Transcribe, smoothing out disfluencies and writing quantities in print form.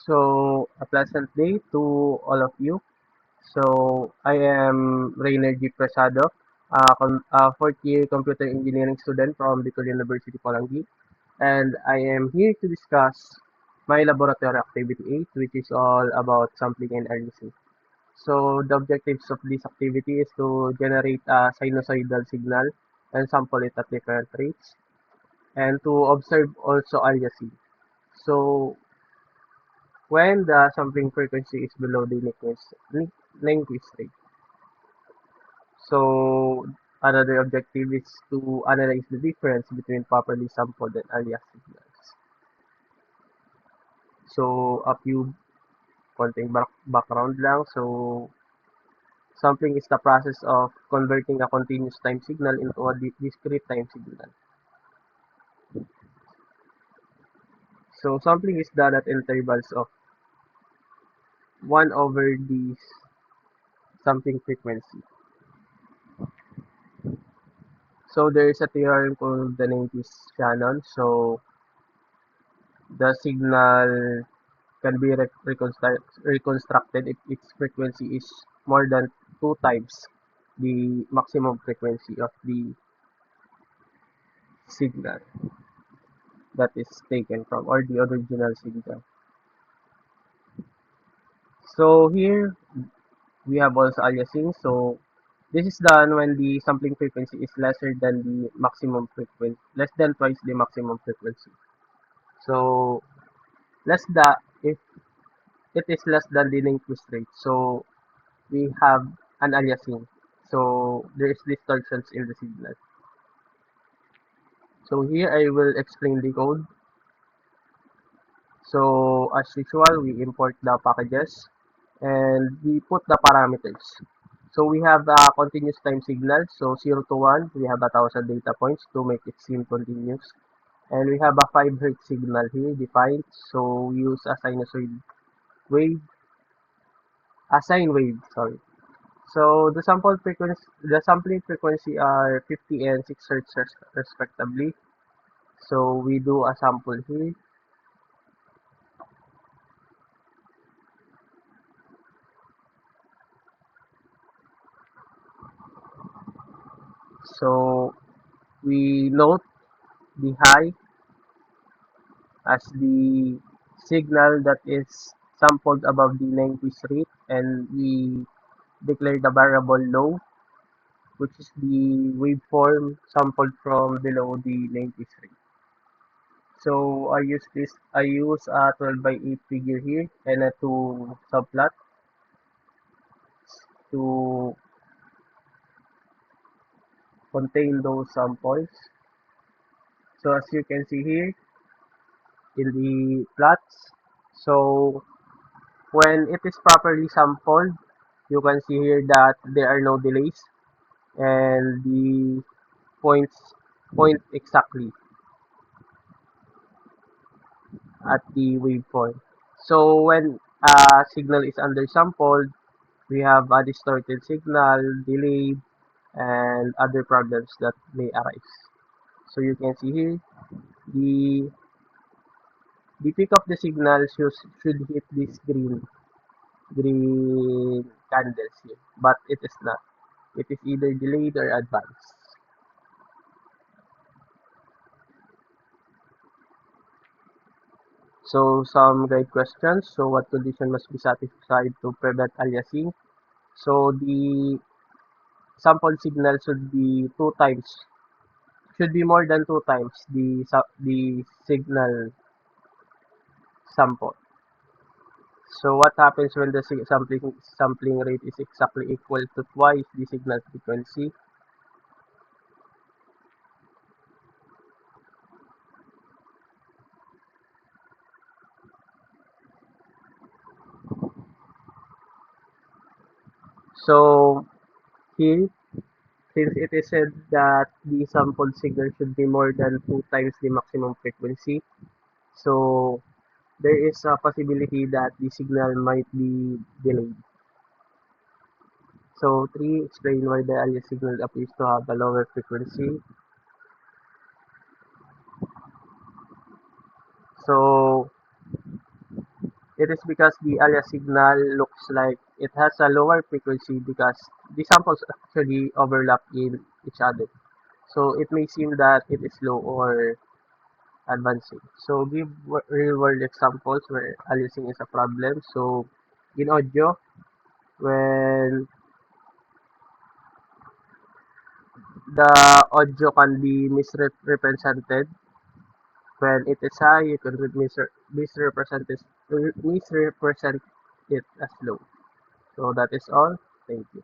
So, a pleasant day to all of you. So, I am Rainer G. Prasado, a fourth year computer engineering student from Bicol University, Polangi, and I am here to discuss my laboratory activity 8, which is all about sampling and analysis. So, the objectives of this activity is to generate a sinusoidal signal and sample it at different rates, and to observe also aliasing. So, when the sampling frequency is below the Nyquist rate. So another objective is to analyze the difference between properly sampled and alias signals. So a few konting background lang. So sampling is the process of converting a continuous time signal into a discrete time signal. So sampling is done at intervals of 1 over the sampling frequency. So there is a theorem called the Nyquist-Shannon. So the signal can be reconstructed if its frequency is more than 2 times the maximum frequency of the signal that is taken from, or the original signal. So here we have also aliasing. So this is done when the sampling frequency is lesser than the maximum frequency, less than twice the maximum frequency. So less the if it is less than the Nyquist rate, so we have an aliasing. So there is distortions in the signal. So here I will explain the code. So as usual, we import the packages and we put the parameters. So we have a continuous time signal. So 0 to 1, we have 1,000 data points to make it seem continuous. And we have a 5 Hz signal here defined. So we use a sinusoid wave, a sine wave, sorry. So the sampling frequency are 50 and 6 Hz respectively. So we do a sample here. So we note the high as the signal that is sampled above the Nyquist rate, and we declare the variable low, which is the waveform sampled from below the Nyquist rate. So I use a 12 by 8 figure here and a 2 subplot to contain those samples. So as you can see here in the plots, so when it is properly sampled, you can see here that there are no delays and the points point exactly at the waveform. So when a signal is undersampled, we have a distorted signal, delayed, and other problems that may arise. So you can see here the the peak of the signal should hit this green candles here, but it is not. It is either delayed or advanced. So some guide questions. So what condition must be satisfied to prevent aliasing? So the sample signal should be more than 2 times the signal sample. So what happens when the sampling rate is exactly equal to twice the signal frequency? So here, since it is said that the sampled signal should be more than 2 times the maximum frequency, so there is a possibility that the signal might be delayed. So 3, explain why the alias signal appears to have a lower frequency. So It is because the alias signal looks like it has a lower frequency because the samples actually overlap in each other. So it may seem that it is low or advancing. So give real world examples where aliasing is a problem. So in audio, when the audio can be misrepresented, when it is high, you can misrepresent it as low. So that is all. Thank you.